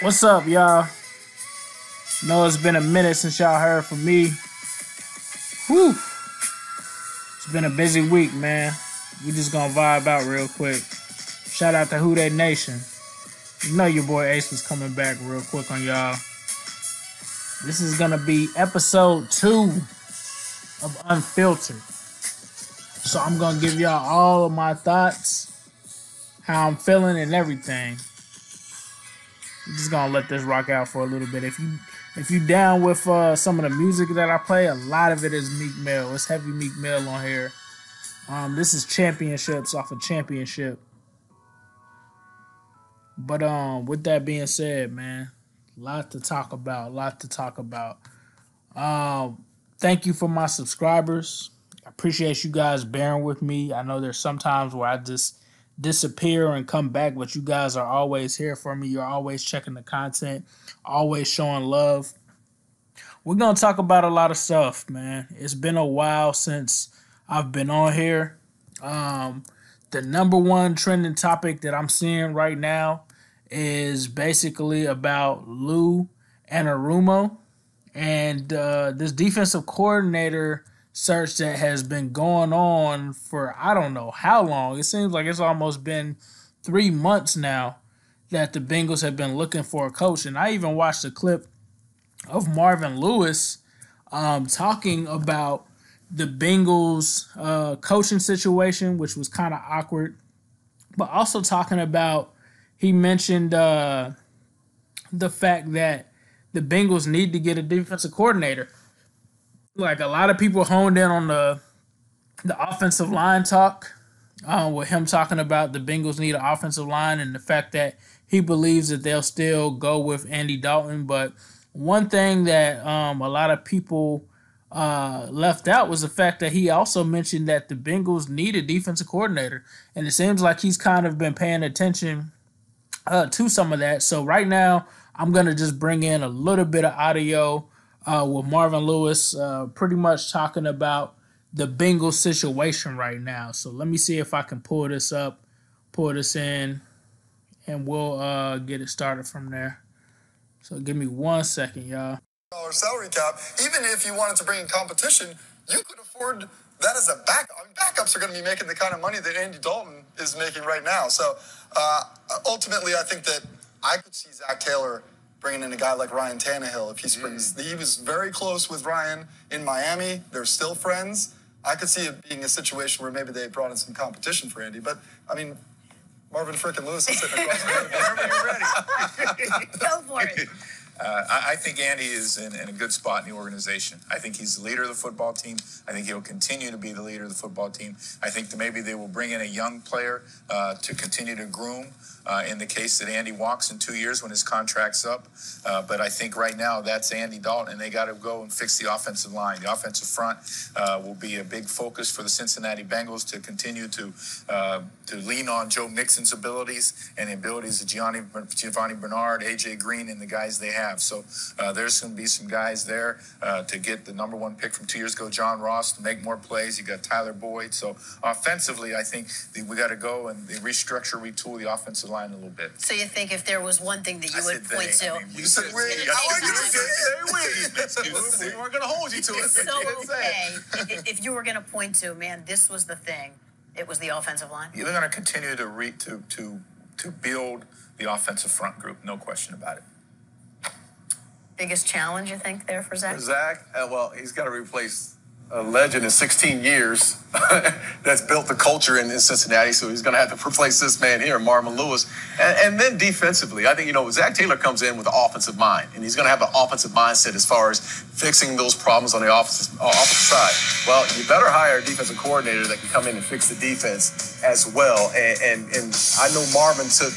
What's up, y'all? Know it's been a minute since y'all heard from me. Whew. It's been a busy week, man. We just gonna vibe out real quick. Shout out to Who That Nation. You know your boy Ace was coming back real quick on y'all. This is gonna be episode 2 of Unfiltered. So I'm gonna give y'all all of my thoughts, how I'm feeling and everything. I'm just gonna let this rock out for a little bit. If you down with some of the music that I play, a lot of it is Meek Mill. It's heavy Meek Mill on here. This is Championships off of Championship. But with that being said, man, a lot to talk about. Thank you for my subscribers. I appreciate you guys bearing with me. I know there's some times where I just disappear and come back, but you guys are always here for me. You're always checking the content, always showing love. We're going to talk about a lot of stuff, man. It's been a while since I've been on here. The number one trending topic that I'm seeing right now is basically about Lou Anarumo and this defensive coordinator search that has been going on for I don't know how long. It seems like it's almost been 3 months now that the Bengals have been looking for a coach. And I even watched a clip of Marvin Lewis talking about the Bengals coaching situation, which was kind of awkward, but also talking about, he mentioned the fact that the Bengals need to get a defensive coordinator. Like, a lot of people honed in on the offensive line talk, with him talking about the Bengals need an offensive line and the fact that he believes that they'll still go with Andy Dalton. But one thing that a lot of people left out was the fact that he also mentioned that the Bengals need a defensive coordinator. And it seems like he's kind of been paying attention to some of that. So right now, I'm going to just bring in a little bit of audio with Marvin Lewis pretty much talking about the Bengals situation right now. So let me see if I can pull this in, and we'll get it started from there. So give me 1 second, y'all. Salary cap. Even if you wanted to bring in competition, you could afford that as a backup. I mean, backups are going to be making the kind of money that Andy Dalton is making right now. So ultimately, I think that I could see Zach Taylor bringing in a guy like Ryan Tannehill if he springs. He was very close with Ryan in Miami. They're still friends. I could see it being a situation where maybe they brought in some competition for Andy. But, I mean, Marvin frickin' Lewis is sitting across the room. Whenever you're ready. Go for it. I think Andy is in a good spot in the organization. I think he's the leader of the football team. I think he'll continue to be the leader of the football team. I think that maybe they will bring in a young player to continue to groom in the case that Andy walks in 2 years when his contract's up. But I think right now that's Andy Dalton, and they got to go and fix the offensive line. The offensive front will be a big focus for the Cincinnati Bengals to continue to lean on Joe Mixon's abilities and the abilities of Giovanni Bernard, A.J. Green, and the guys they have. So there's going to be some guys there to get the number one pick from 2 years ago, John Ross, to make more plays. You got Tyler Boyd. So offensively, I think we got to go and restructure, retool the offensive line a little bit. So you think if there was one thing that you would point to? You said we. We weren't going to hold you to it. So, okay, if you were going to point to, man, this was the thing, it was the offensive line? You're going to continue to build the offensive front group, no question about it. Biggest challenge, you think, there for Zach? For Zach, well, he's got to replace a legend in 16 years that's built the culture in Cincinnati, so he's going to have to replace this man here, Marvin Lewis. And then defensively, I think, Zach Taylor comes in with an offensive mind, and he's going to have an offensive mindset as far as fixing those problems on the offensive side. Well, you better hire a defensive coordinator that can come in and fix the defense as well. And I know Marvin took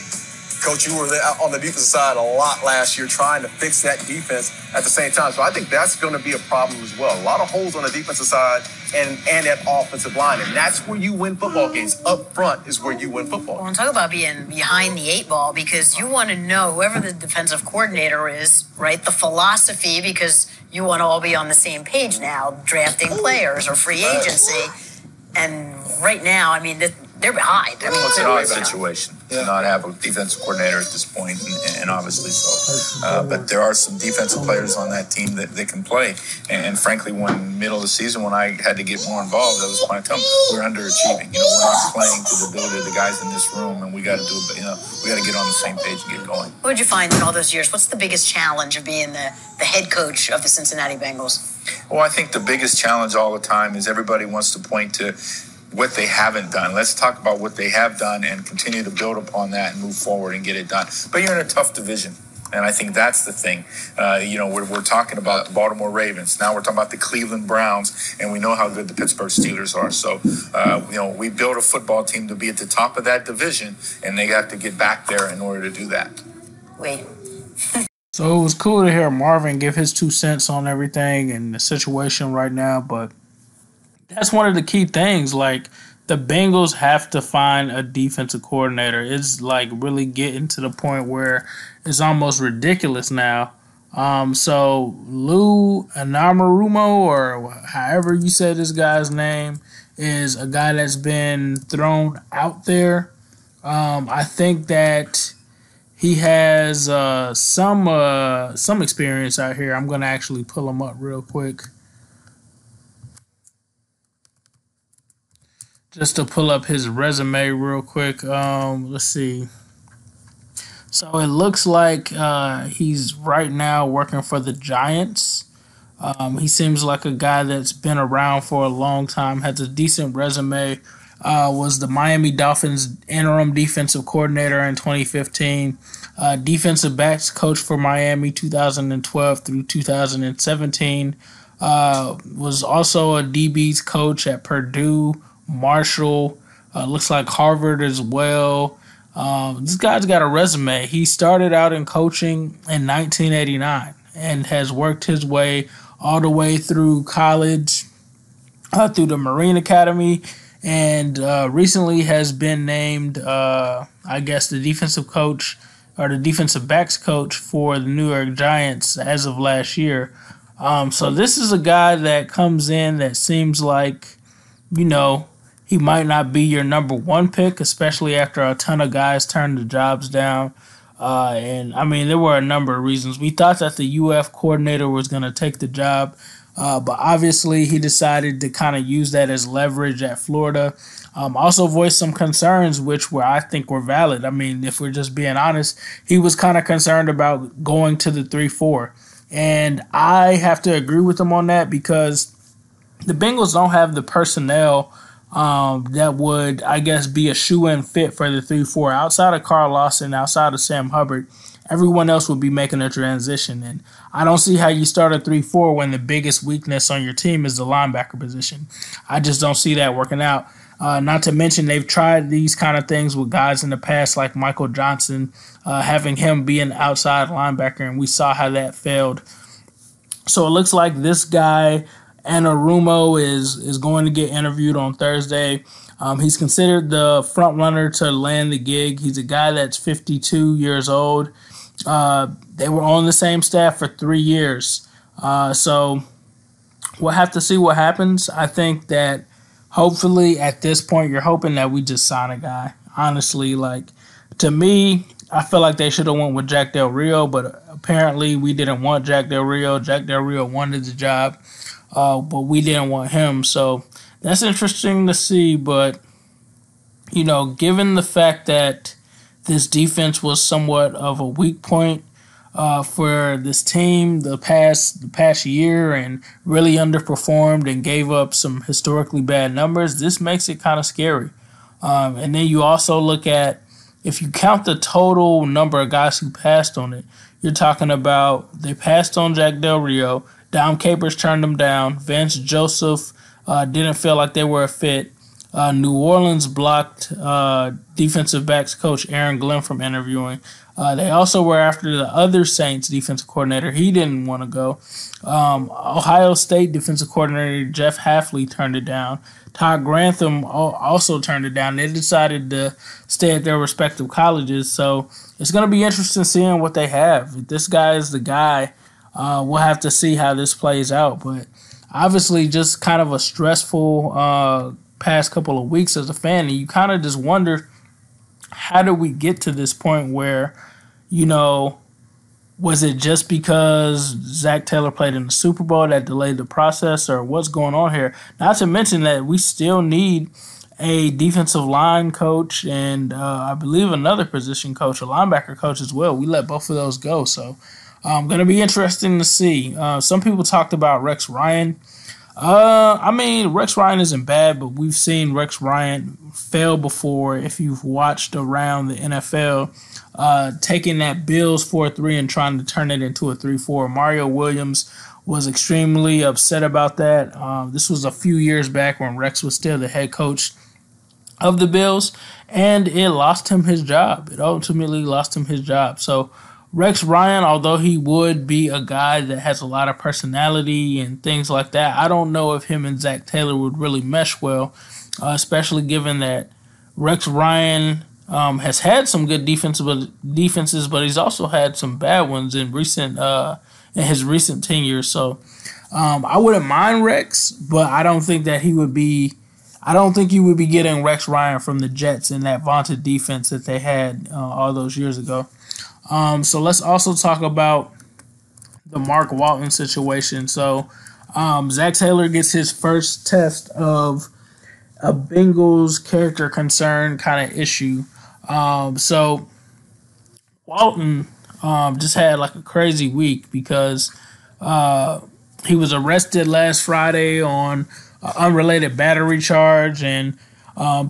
Coach, you were there on the defensive side a lot last year trying to fix that defense at the same time. So I think that's going to be a problem as well. A lot of holes on the defensive side and that offensive line. And that's where you win football games. Up front is where you win football. Well, I'm talking about being behind the 8 ball, because you want to know whoever the defensive coordinator is, right? The philosophy, because you want to all be on the same page now, drafting players or free agency. And right now, I mean, they're behind. I mean, Well, it's an odd situation to not have a defensive coordinator at this point, and obviously so. But there are some defensive players on that team that can play. And frankly, when middle of the season, when I had to get more involved, I was trying to tell them we're underachieving. You know, we're not playing to the ability of the guys in this room, and we got to do it. You know, we got to get on the same page and get going. What did you find in all those years? What's the biggest challenge of being the head coach of the Cincinnati Bengals? Well, I think the biggest challenge all the time is everybody wants to point to what they haven't done. Let's talk about what they have done and continue to build upon that and move forward and get it done. But you're in a tough division. And I think that's the thing. You know, we're talking about the Baltimore Ravens. Now we're talking about the Cleveland Browns, and we know how good the Pittsburgh Steelers are. So, you know, we built a football team to be at the top of that division, and they have to get back there in order to do that. Wait. So it was cool to hear Marvin give his 2 cents on everything and the situation right now, but that's one of the key things. Like, the Bengals have to find a defensive coordinator. It's like really getting to the point where it's almost ridiculous now. So Lou Anarumo, or however you say this guy's name, is a guy that's been thrown out there. I think that he has some experience out here. I'm going to actually pull him up real quick, just to pull up his resume real quick. Let's see. So it looks like he's right now working for the Giants. He seems like a guy that's been around for a long time, has a decent resume. Was the Miami Dolphins interim defensive coordinator in 2015. Defensive backs coach for Miami 2012 through 2017. Was also a DB's coach at Purdue, Marshall, looks like Harvard as well. This guy's got a resume. He started out in coaching in 1989 and has worked his way all the way through college, through the Marine Academy, and recently has been named, the defensive coach or the defensive backs coach for the New York Giants as of last year. So this is a guy that comes in that seems like, you know, he might not be your number one pick, especially after a ton of guys turned the jobs down. And, I mean, there were a number of reasons. We thought that the UF coordinator was going to take the job, but obviously he decided to kind of use that as leverage at Florida. Also voiced some concerns, I think were valid. I mean, if we're just being honest, he was kind of concerned about going to the 3-4. And I have to agree with him on that because the Bengals don't have the personnel that would, I guess, be a shoe-in fit for the 3-4. Outside of Carl Lawson, outside of Sam Hubbard, everyone else would be making a transition. And I don't see how you start a 3-4 when the biggest weakness on your team is the linebacker position. I just don't see that working out. Not to mention they've tried these kind of things with guys in the past like Michael Johnson, having him be an outside linebacker, and we saw how that failed. So it looks like this guy, Anarumo, is going to get interviewed on Thursday. He's considered the front runner to land the gig. He's a guy that's 52 years old. They were on the same staff for 3 years. So we'll have to see what happens. I think that hopefully at this point you're hoping that we just sign a guy. Honestly, like, to me, I feel like they should have went with Jack Del Rio, but apparently we didn't want Jack Del Rio. Jack Del Rio wanted the job. But we didn't want him. So that's interesting to see. But, you know, given the fact that this defense was somewhat of a weak point for this team the past year and really underperformed and gave up some historically bad numbers, this makes it kind of scary. And then you also look at, if you count the total number of guys who passed on it, you're talking about they passed on Jack Del Rio, Dom Capers turned them down. Vance Joseph didn't feel like they were a fit. New Orleans blocked defensive backs coach Aaron Glenn from interviewing. They also were after the other Saints defensive coordinator. He didn't want to go. Ohio State defensive coordinator Jeff Hafley turned it down. Todd Grantham also turned it down. They decided to stay at their respective colleges. So it's going to be interesting seeing what they have. If this guy is the guy, we'll have to see how this plays out. But obviously just kind of a stressful past couple of weeks as a fan, and you kind of just wonder, how did we get to this point where, was it just because Zach Taylor played in the Super Bowl that delayed the process, or what's going on here? Not to mention that we still need a defensive line coach and I believe another position coach, a linebacker coach as well. We let both of those go. So going to be interesting to see. Some people talked about Rex Ryan. Rex Ryan isn't bad, but we've seen Rex Ryan fail before if you've watched around the NFL. Taking that Bills 4-3 and trying to turn it into a 3-4. Mario Williams was extremely upset about that. This was a few years back when Rex was still the head coach of the Bills, and it lost him his job. It ultimately lost him his job. So Rex Ryan, although he would be a guy that has a lot of personality and things like that, I don't know if him and Zach Taylor would really mesh well, especially given that Rex Ryan has had some good defenses, but he's also had some bad ones in his recent tenure. So I wouldn't mind Rex, but I don't think that he would be. I don't think you would be getting Rex Ryan from the Jets in that vaunted defense that they had all those years ago. So let's also talk about the Mark Walton situation. So Zach Taylor gets his first test of a Bengals character concern kind of issue. So Walton just had like a crazy week because he was arrested last Friday on an unrelated battery charge, and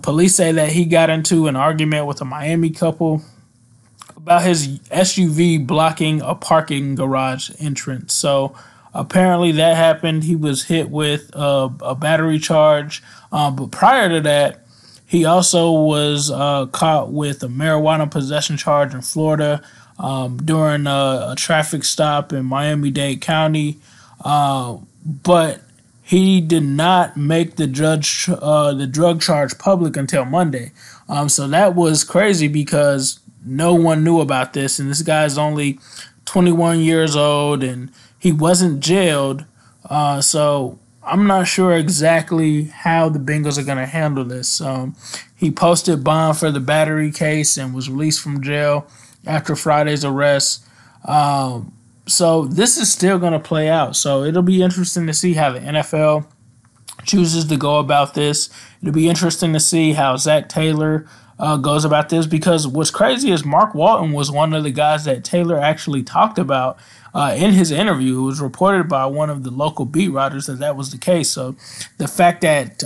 police say that he got into an argument with a Miami couple about his SUV blocking a parking garage entrance. So apparently that happened. He was hit with a battery charge, but prior to that, he also was caught with a marijuana possession charge in Florida during a traffic stop in Miami-Dade County. But he did not make the drug charge public until Monday. So that was crazy because no one knew about this, and this guy's only 21 years old, and he wasn't jailed. So I'm not sure exactly how the Bengals are going to handle this. He posted bond for the battery case and was released from jail after Friday's arrest. So this is still going to play out. So it'll be interesting to see how the NFL chooses to go about this. It'll be interesting to see how Zach Taylor goes about this, because what's crazy is Mark Walton was one of the guys that Taylor actually talked about in his interview. It was reported by one of the local beat writers that was the case. So the fact that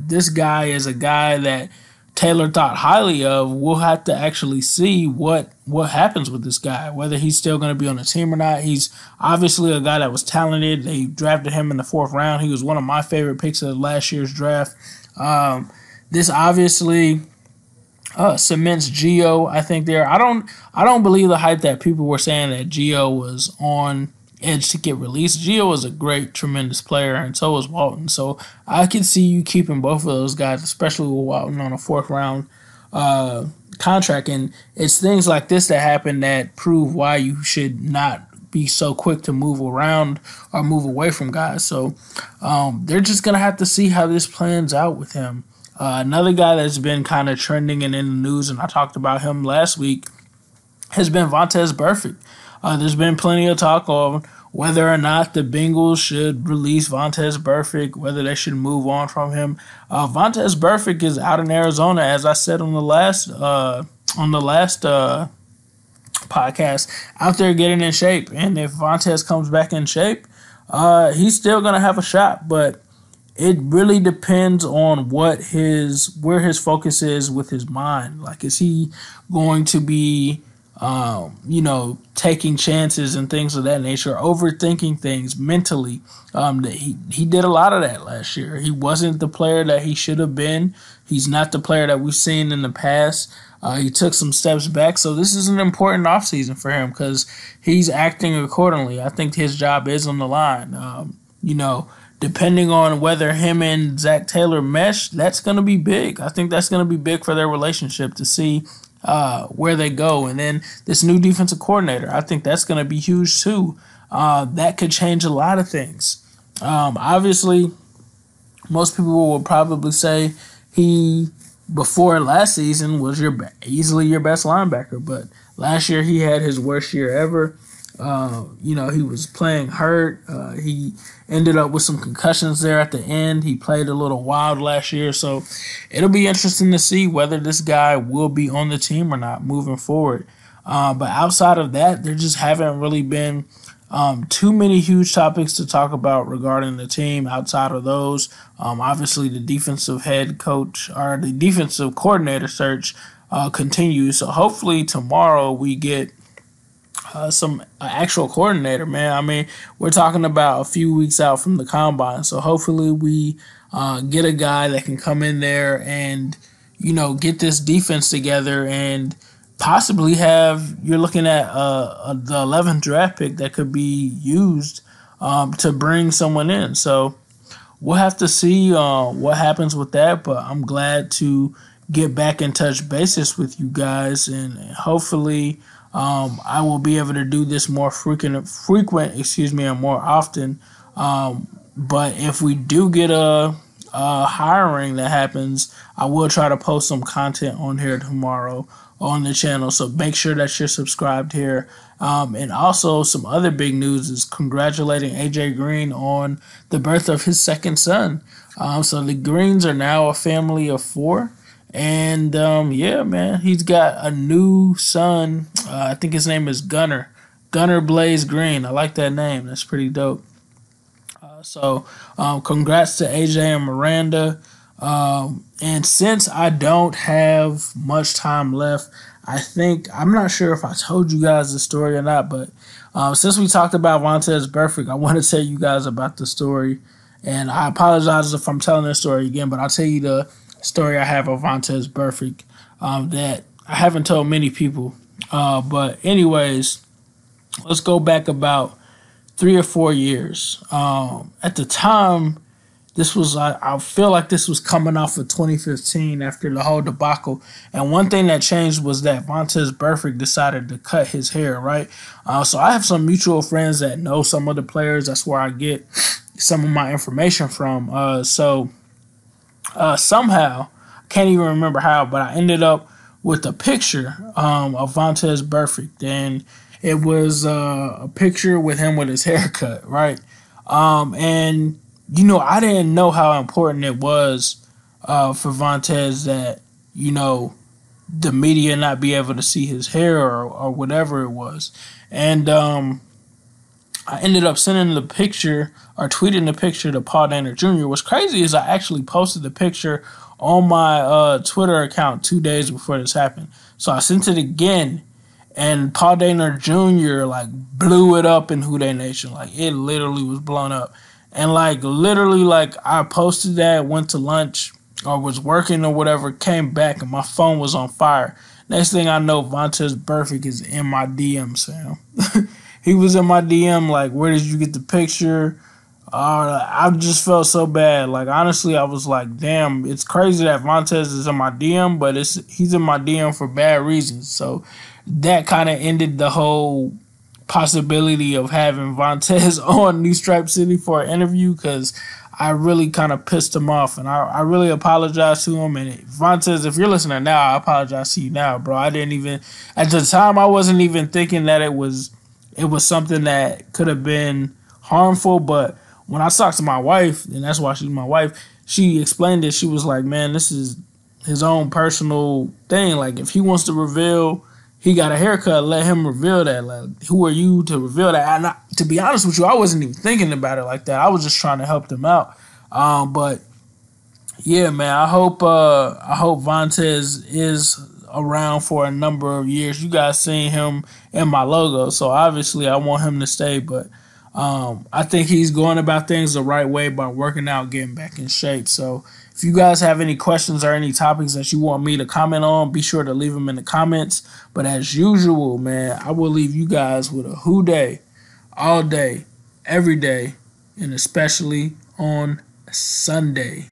this guy is a guy that Taylor thought highly of, we'll have to actually see what happens with this guy, whether he's still going to be on the team or not. He's obviously a guy that was talented. They drafted him in the 4th round. He was one of my favorite picks of last year's draft. This obviously cements Gio, I think there. I don't believe the hype that people were saying that Gio was on edge to get released. Gio was a great, tremendous player, and so was Walton. So I can see you keeping both of those guys, especially with Walton on a 4th round contract. And it's things like this that happen that prove why you should not be so quick to move around or move away from guys. So they're just going to have to see how this plans out with him. Another guy that's been kind of trending and in the news, and I talked about him last week, has been Vontaze Burfict. There's been plenty of talk on whether or not the Bengals should release Vontaze Burfict, whether they should move on from him. Vontaze Burfict is out in Arizona, as I said on the last podcast, out there getting in shape. And if Vontaze comes back in shape, he's still going to have a shot, but it really depends on where his focus is with his mind. Like, is he going to be, taking chances and things of that nature, overthinking things mentally? He did a lot of that last year. He wasn't the player that he should have been. He's not the player that we've seen in the past. He took some steps back. So this is an important offseason for him because he's acting accordingly. I think his job is on the line. Depending on whether him and Zach Taylor mesh, that's going to be big. I think that's going to be big for their relationship to see where they go. And then this new defensive coordinator, I think that's going to be huge too. That could change a lot of things. Obviously, Most people will probably say he, before last season, was easily your best linebacker. But last year he had his worst year ever. He was playing hurt. He ended up with some concussions there at the end. He played a little wild last year. So it'll be interesting to see whether this guy will be on the team or not moving forward. But outside of that, there just haven't really been too many huge topics to talk about regarding the team outside of those. Obviously, the defensive head coach or the defensive coordinator search continues. So hopefully tomorrow we get some actual coordinator, man. I mean, we're talking about a few weeks out from the combine. So hopefully we get a guy that can come in there and, get this defense together and possibly you're looking at the 11th draft pick that could be used to bring someone in. So we'll have to see what happens with that, but I'm glad to get back in touch basis with you guys, and hopefully I will be able to do this more frequent, and more often. But if we do get a hiring that happens, I will try to post some content on here tomorrow on the channel. So make sure that you're subscribed here. And also some other big news is congratulating AJ Green on the birth of his second son. So the Greens are now a family of 4. And yeah, man, he's got a new son. I think his name is Gunner Blaze Green. I like that name. That's pretty dope. So congrats to AJ and Miranda. And since I don't have much time left, I'm not sure if I told you guys the story or not, but since we talked about Vontaze Burfict, I want to tell you guys about the story. And I apologize if I'm telling this story again, but I'll tell you the story I have of Vontaze Burfict that I haven't told many people. But anyways, let's go back about 3 or 4 years. At the time, I feel like this was coming off of 2015 after the whole debacle. And one thing that changed was that Vontaze Burfict decided to cut his hair, right? So I have some mutual friends that know some of the players. That's where I get some of my information from. Somehow, I can't even remember how, but I ended up with a picture of Vontaze Burfict. And it was a picture with him with his hair cut, right? And I didn't know how important it was for Vontaze that, the media not be able to see his hair or whatever it was. And I ended up sending the picture or tweeting the picture to Paul Dehner Jr. What's crazy is I actually posted the picture on my Twitter account 2 days before this happened. So I sent it again, and Paul Dehner Jr. blew it up in Houday Nation. It literally was blown up. And I posted that, went to lunch or was working or whatever, came back and my phone was on fire. Next thing I know, Vontaze Burfict is in my DM, Sam. He was in my DM where did you get the picture? I just felt so bad. Honestly, I was like, damn, it's crazy that Vontaze is in my DM, but he's in my DM for bad reasons. So that kind of ended the whole possibility of having Vontaze on New Stripe City for an interview, because I really kind of pissed him off, and I really apologize to him. And Vontaze, if you're listening now, I apologize to you now, bro. I didn't even, at the time, I wasn't even thinking that it was something that could have been harmful. But when I talked to my wife, and that's why she's my wife, she explained it. She was like, man, this is his own personal thing. If he wants to reveal he got a haircut, let him reveal that. Who are you to reveal that? And to be honest with you, I wasn't even thinking about it like that. I was just trying to help them out. But yeah, man, I hope Vontaze is around for a number of years. You guys seen him in my logo, so obviously I want him to stay. But I think he's going about things the right way by working out, getting back in shape. So if you guys have any questions or any topics that you want me to comment on, be sure to leave them in the comments. But as usual, man, I will leave you guys with a Houday all day, every day, and especially on Sunday.